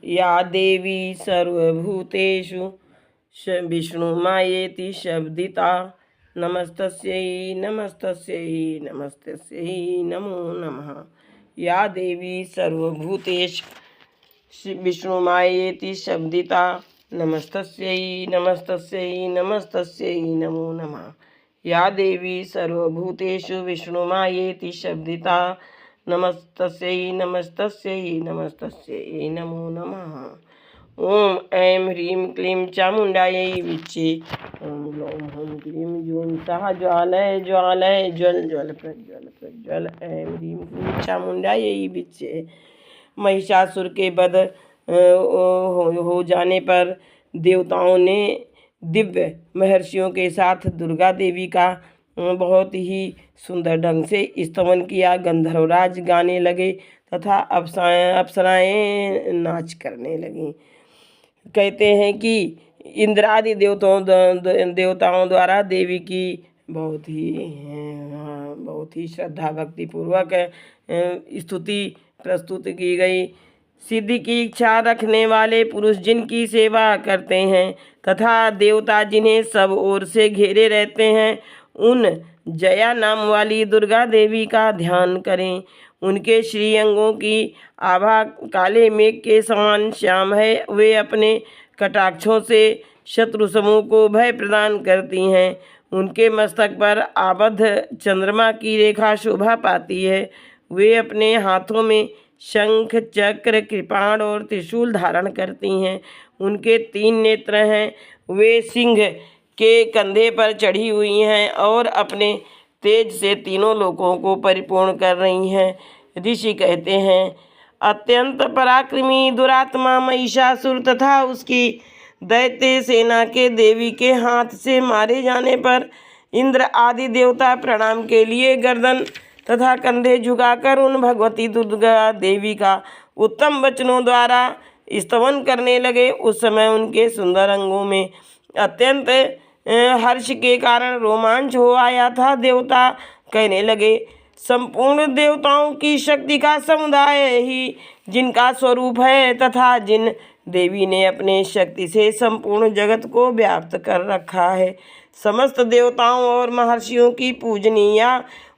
या देवी सर्वभूतेषु विष्णुमायेति शब्दिता नमस्तस्यै नमस्तस्यै नमस्तस्यै नमो नमः। या देवी सर्वभूतेषु विष्णुमायेति शब्दिता नमस्तस्यै नमस्तस्यै नमस्तस्यै नमो नमः। या देवी सर्वभूतेषु विष्णुमायेति शब्दिता नमस्तस्यै नमस्तस्यै नमस्तस्यै नमो नमः। ओम ऐं ह्रीं क्लीं चामुण्डायै विच्चे। ओम ग्लौं हुं क्लीं जूं सः ज्वालय ज्वालय ज्वल ज्वल प्रज्वल प्रज्वल। ऐं ह्रीं क्लीं चामुण्डायै विच्चे। महिषासुर के वध हो जाने पर देवताओं ने दिव्य महर्षियों के साथ दुर्गा देवी का बहुत ही सुंदर ढंग से स्तवन किया। गंधर्वराज गाने लगे तथा अप्सराएं नाच करने लगीं। कहते हैं कि इंद्र आदि देवताओं द्वारा देवी की बहुत ही श्रद्धा भक्ति पूर्वक स्तुति प्रस्तुत की गई। सिद्धि की इच्छा रखने वाले पुरुष जिनकी सेवा करते हैं तथा देवता जिन्हें सब ओर से घेरे रहते हैं, उन जया नाम वाली दुर्गा देवी का ध्यान करें। उनके श्रीअंगों की आभा काले मेघ के समान श्याम है। वे अपने कटाक्षों से शत्रु समूह को भय प्रदान करती हैं। उनके मस्तक पर आबद्ध चंद्रमा की रेखा शोभा पाती है। वे अपने हाथों में शंख चक्र कृपाण और त्रिशूल धारण करती हैं। उनके 3 नेत्र हैं। वे सिंह के कंधे पर चढ़ी हुई हैं और अपने तेज से तीनों लोकों को परिपूर्ण कर रही हैं। ऋषि कहते हैं, अत्यंत पराक्रमी दुरात्मा महिषासुर तथा उसकी दैत्य सेना के देवी के हाथ से मारे जाने पर इंद्र आदि देवता प्रणाम के लिए गर्दन तथा कंधे झुकाकर उन भगवती दुर्गा देवी का उत्तम वचनों द्वारा स्तवन करने लगे। उस समय उनके सुंदर अंगों में अत्यंत हर्ष के कारण रोमांच हो आया था। देवता कहने लगे, संपूर्ण देवताओं की शक्ति का समुदाय ही जिनका स्वरूप है तथा जिन देवी ने अपने शक्ति से संपूर्ण जगत को व्याप्त कर रखा है, समस्त देवताओं और महर्षियों की पूजनीय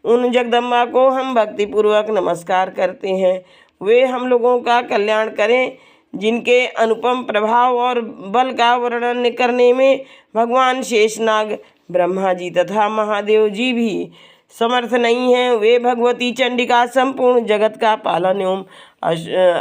उन जगदम्बा को हम भक्तिपूर्वक नमस्कार करते हैं। वे हम लोगों का कल्याण करें। जिनके अनुपम प्रभाव और बल का वर्णन करने में भगवान शेषनाग ब्रह्मा जी तथा महादेव जी भी समर्थ नहीं हैं, वे भगवती चंडिका संपूर्ण जगत का पालन एवं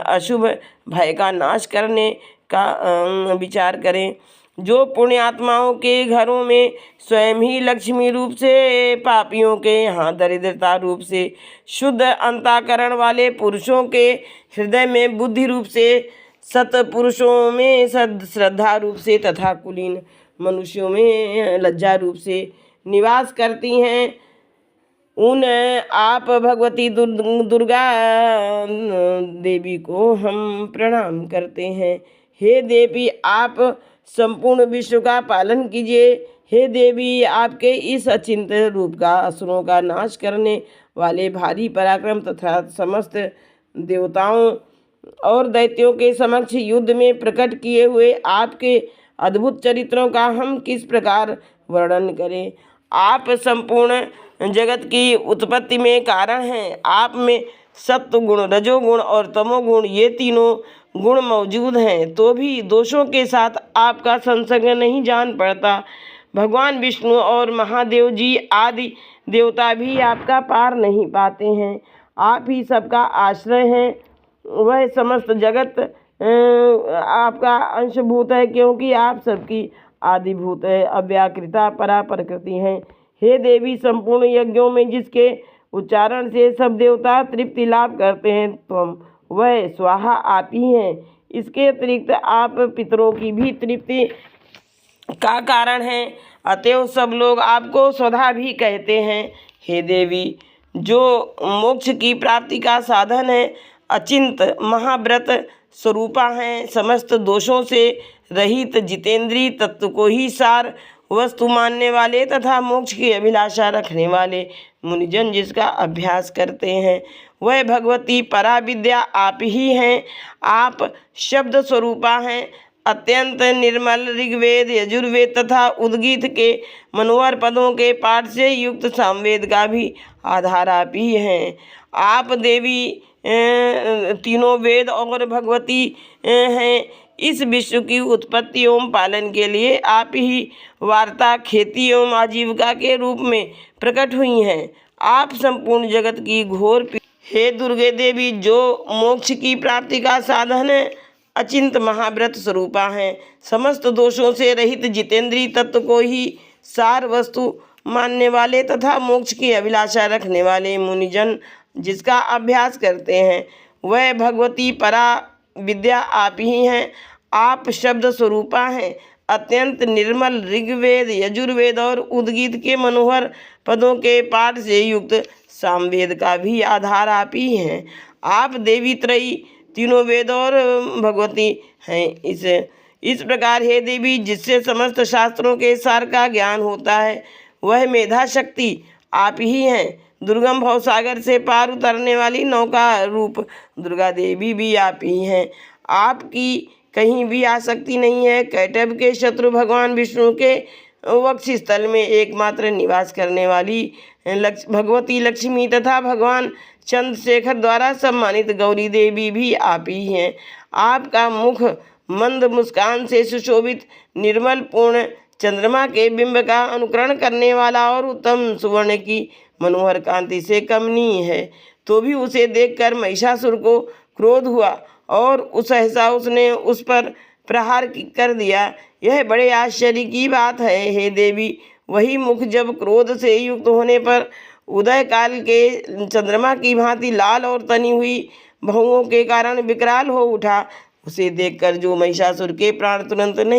अशुभ भय का नाश करने का विचार करें। जो पुण्यात्माओं के घरों में स्वयं ही लक्ष्मी रूप से, पापियों के यहाँ दरिद्रता रूप से, शुद्ध अंतःकरण वाले पुरुषों के हृदय में बुद्धि रूप से, सत्पुरुषों में श्रद्धा रूप से तथा कुलीन मनुष्यों में लज्जा रूप से निवास करती हैं, उन आप भगवती दुर्गा देवी को हम प्रणाम करते हैं। हे देवी, आप संपूर्ण विश्व का पालन कीजिए। हे देवी, आपके इस अचिंत्य रूप का असुरों का नाश करने वाले भारी पराक्रम तथा समस्त देवताओं और दैत्यों के समक्ष युद्ध में प्रकट किए हुए आपके अद्भुत चरित्रों का हम किस प्रकार वर्णन करें। आप संपूर्ण जगत की उत्पत्ति में कारण हैं। आप में सत्व गुण, रजोगुण और तमोगुण ये तीनों गुण मौजूद हैं, तो भी दोषों के साथ आपका संसर्ग नहीं जान पड़ता। भगवान विष्णु और महादेव जी आदि देवता भी आपका पार नहीं पाते हैं। आप ही सबका आश्रय हैं। वह समस्त जगत आपका अंशभूत है, क्योंकि आप सबकी आदिभूत है, अव्याकृता परा प्रकृति हैं। हे देवी, संपूर्ण यज्ञों में जिसके उच्चारण से सब देवता तृप्ति लाभ करते हैं, तुम वह स्वाहा आप ही हैं। इसके अतिरिक्त आप पितरों की भी तृप्ति का कारण हैं, अतएव सब लोग आपको स्वधा भी कहते हैं। हे देवी, जो मोक्ष की प्राप्ति का साधन है, अचिंत महाव्रत स्वरूपा हैं, समस्त दोषों से रहित जितेंद्रीय तत्व को ही सार वस्तु मानने वाले तथा मोक्ष की अभिलाषा रखने वाले मुनिजन जिसका अभ्यास करते हैं, वह भगवती परा विद्या आप ही हैं। आप शब्द स्वरूपा हैं। अत्यंत निर्मल ऋग्वेद, यजुर्वेद तथा उद्गीत के मनोहर पदों के पाठ से युक्त सामवेद का भी आधार आप ही हैं। आप देवी तीनों वेद और भगवती हैं। इस विश्व की उत्पत्ति एवं पालन के लिए आप ही वार्ता, खेती एवं आजीविका के रूप में प्रकट हुई हैं। आप संपूर्ण जगत की घोर हे दुर्गे देवी, जो मोक्ष की प्राप्ति का साधन है, अचिंत महाव्रत स्वरूपा हैं। समस्त दोषों से रहित जितेंद्रीय तत्व को ही सार वस्तु मानने वाले तथा मोक्ष की अभिलाषा रखने वाले मुनिजन जिसका अभ्यास करते हैं, वह भगवती परा विद्या आप ही हैं। आप शब्द स्वरूपा हैं। अत्यंत निर्मल ऋग्वेद, यजुर्वेद और उद्गीत के मनोहर पदों के पाठ से युक्त सामवेद का भी आधार आप ही हैं। आप देवी त्रयी, तीनों वेद और भगवती हैं। इस प्रकार हे देवी, जिससे समस्त शास्त्रों के सार का ज्ञान होता है, वह मेधा शक्ति आप ही हैं। दुर्गम भवसागर से पार उतरने वाली नौका रूप दुर्गा देवी भी आप ही हैं। आपकी कहीं भी आसक्ति नहीं है। कैटभ के शत्रु भगवान विष्णु के वक्षस्थल में एकमात्र निवास करने वाली भगवती लक्ष्मी तथा भगवान चंद्रशेखर द्वारा सम्मानित गौरी देवी भी आप ही हैं। आपका मुख मंद मुस्कान से सुशोभित, निर्मल पूर्ण चंद्रमा के बिंब का अनुकरण करने वाला और उत्तम सुवर्ण की मनोहर कांति से कमनीय है। तो भी उसे देखकर महिषासुर को क्रोध हुआ और सहसा उसने उस पर प्रहार कर दिया। यह बड़े आश्चर्य की बात है हे देवी। वही मुख जब क्रोध से युक्त होने पर उदय काल के चंद्रमा की भांति लाल और तनी हुई भौहों के कारण विकराल हो उठा, उसे देखकर जो महिषासुर के प्राण तुरंत नहीं